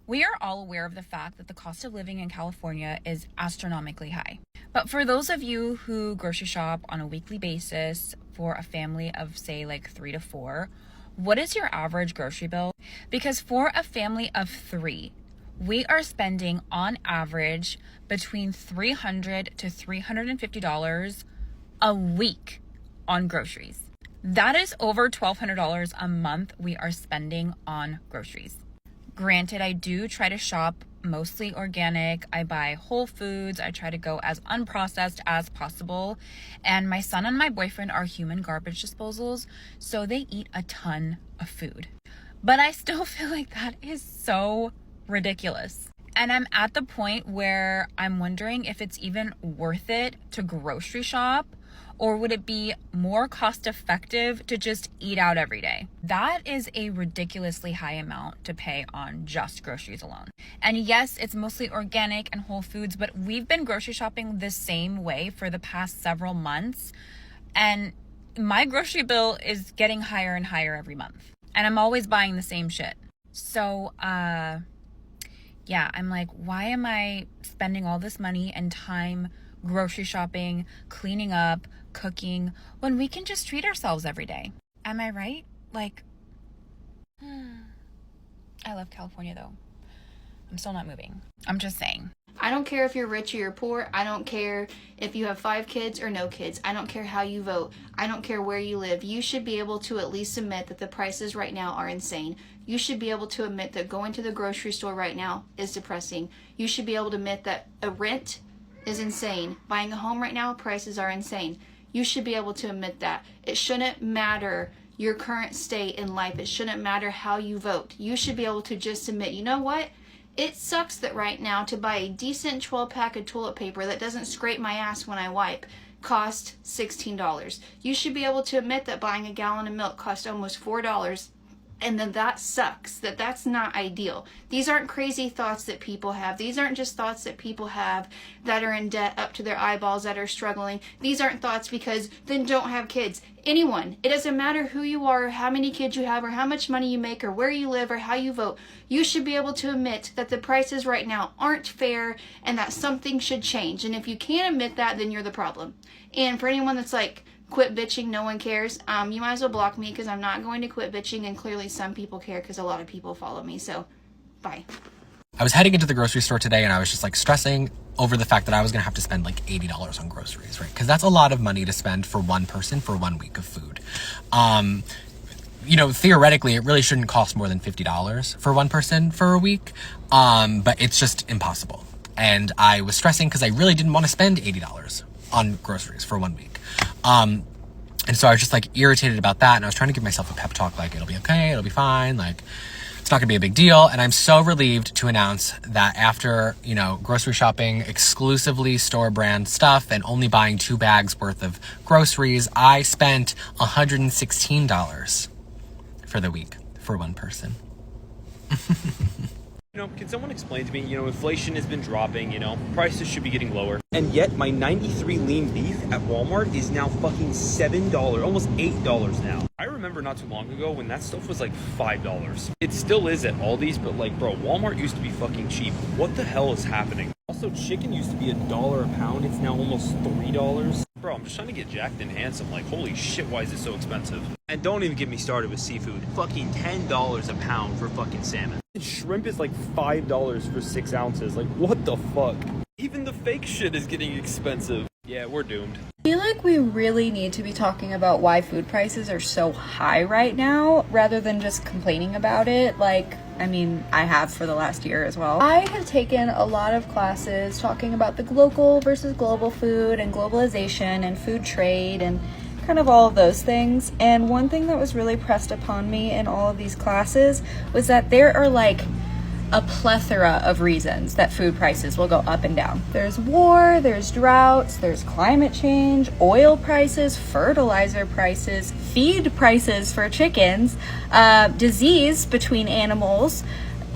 We are all aware of the fact that the cost of living in California is astronomically high. But for those of you who grocery shop on a weekly basis for a family of, say, like 3 to 4, what is your average grocery bill? Because for a family of 3, we are spending on average between $300 to $350 a week on groceries. That is over $1,200 a month we are spending on groceries. Granted, I do try to shop mostly organic. I buy whole foods. I try to go as unprocessed as possible. And my son and my boyfriend are human garbage disposals, so they eat a ton of food. But I still feel like that is so ridiculous. And I'm at the point where I'm wondering if it's even worth it to grocery shop, or would it be more cost effective to just eat out every day? That is a ridiculously high amount to pay on just groceries alone. And yes, it's mostly organic and whole foods, but we've been grocery shopping the same way for the past several months. And my grocery bill is getting higher and higher every month. And I'm always buying the same shit. So, yeah, I'm like, why am I spending all this money and time grocery shopping, cleaning up, cooking, when we can just treat ourselves every day? Am I right? Like, I love California though. I'm still not moving. I'm just saying. I don't care if you're rich or you're poor. I don't care if you have 5 kids or no kids. I don't care how you vote. I don't care where you live. You should be able to at least admit that the prices right now are insane. You should be able to admit that going to the grocery store right now is depressing. You should be able to admit that a rent is insane. Buying a home right now, prices are insane. You should be able to admit that. It shouldn't matter your current state in life. It shouldn't matter how you vote. You should be able to just admit, you know what? It sucks that right now to buy a decent 12-pack of toilet paper that doesn't scrape my ass when I wipe cost $16. You should be able to admit that buying a gallon of milk cost almost $4. And then that sucks, that's not ideal. These aren't crazy thoughts that people have. These aren't just thoughts that people have that are in debt up to their eyeballs, that are struggling. These aren't thoughts because then don't have kids. Anyone, it doesn't matter who you are, or how many kids you have, or how much money you make, or where you live, or how you vote. You should be able to admit that the prices right now aren't fair and that something should change. And if you can't admit that, then you're the problem. And for anyone that's like, quit bitching, no one cares, you might as well block me, because I'm not going to quit bitching, and clearly some people care because a lot of people follow me, so bye. I was heading into the grocery store today and I was just like stressing over the fact that I was gonna have to spend like $80 on groceries, right? Because that's a lot of money to spend for one person for 1 week of food. You know, theoretically, it really shouldn't cost more than $50 for one person for a week, but it's just impossible. And I was stressing because I really didn't want to spend $80 on groceries for 1 week. And so I was just like irritated about that. And I was trying to give myself a pep talk, like, it'll be okay, it'll be fine. Like, it's not gonna be a big deal. And I'm so relieved to announce that after, you know, grocery shopping exclusively store brand stuff and only buying 2 bags worth of groceries, I spent $116 for the week for one person. You know, can someone explain to me, you know, inflation has been dropping, you know, prices should be getting lower. And yet my 93 lean beef at Walmart is now fucking $7, almost $8 now. I remember not too long ago when that stuff was like $5. It still is at Aldi's, but like, bro, Walmart used to be fucking cheap. What the hell is happening? Also, chicken used to be $1 a pound. It's now almost $3. Bro, I'm just trying to get jacked and handsome. Like, holy shit, why is it so expensive? And don't even get me started with seafood. Fucking $10 a pound for fucking salmon. And shrimp is like $5 for 6 ounces. Like, what the fuck? Even the fake shit is getting expensive. Yeah, we're doomed. I feel like we really need to be talking about why food prices are so high right now, rather than just complaining about it. Like, I mean, I have for the last year as well. I have taken a lot of classes talking about the local versus global food and globalization and food trade and kind of all of those things. And one thing that was really pressed upon me in all of these classes was that there are like a plethora of reasons that food prices will go up and down. There's war, there's droughts, there's climate change, oil prices, fertilizer prices, feed prices for chickens, disease between animals,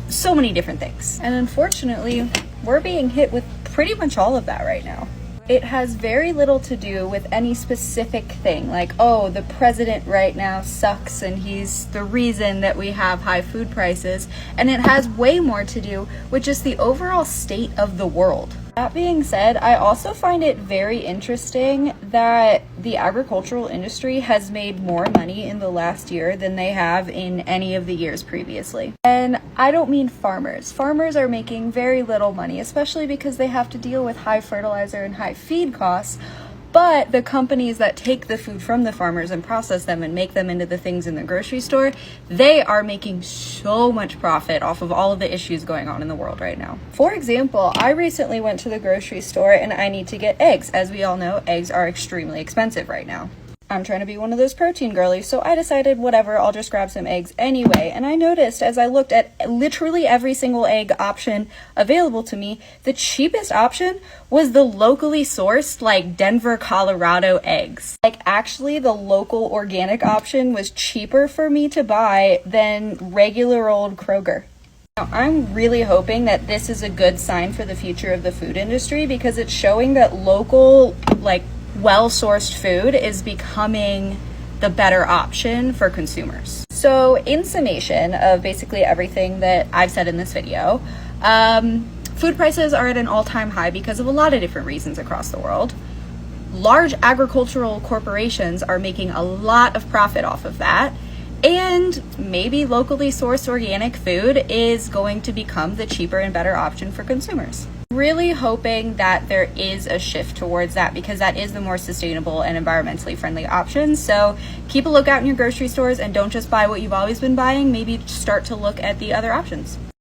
so many different things. And unfortunately, we're being hit with pretty much all of that right now. It has very little to do with any specific thing, like, oh, the president right now sucks and he's the reason that we have high food prices, and it has way more to do with just the overall state of the world. That being said, I also find it very interesting that the agricultural industry has made more money in the last year than they have in any of the years previously. And I don't mean farmers. Farmers are making very little money, especially because they have to deal with high fertilizer and high feed costs. But the companies that take the food from the farmers and process them and make them into the things in the grocery store, they are making so much profit off of all of the issues going on in the world right now. For example, I recently went to the grocery store and I need to get eggs. As we all know, eggs are extremely expensive right now. I'm trying to be one of those protein girlies, so I decided whatever, I'll just grab some eggs anyway. And I noticed as I looked at literally every single egg option available to me, the cheapest option was the locally sourced, like Denver, Colorado eggs. Like actually the local organic option was cheaper for me to buy than regular old Kroger. Now, I'm really hoping that this is a good sign for the future of the food industry because it's showing that local, like, well-sourced food is becoming the better option for consumers. So in summation of basically everything that I've said in this video, food prices are at an all-time high because of a lot of different reasons across the world. Large agricultural corporations are making a lot of profit off of that. And maybe locally sourced organic food is going to become the cheaper and better option for consumers. Really hoping that there is a shift towards that because that is the more sustainable and environmentally friendly option. So keep a lookout in your grocery stores and don't just buy what you've always been buying. Maybe start to look at the other options.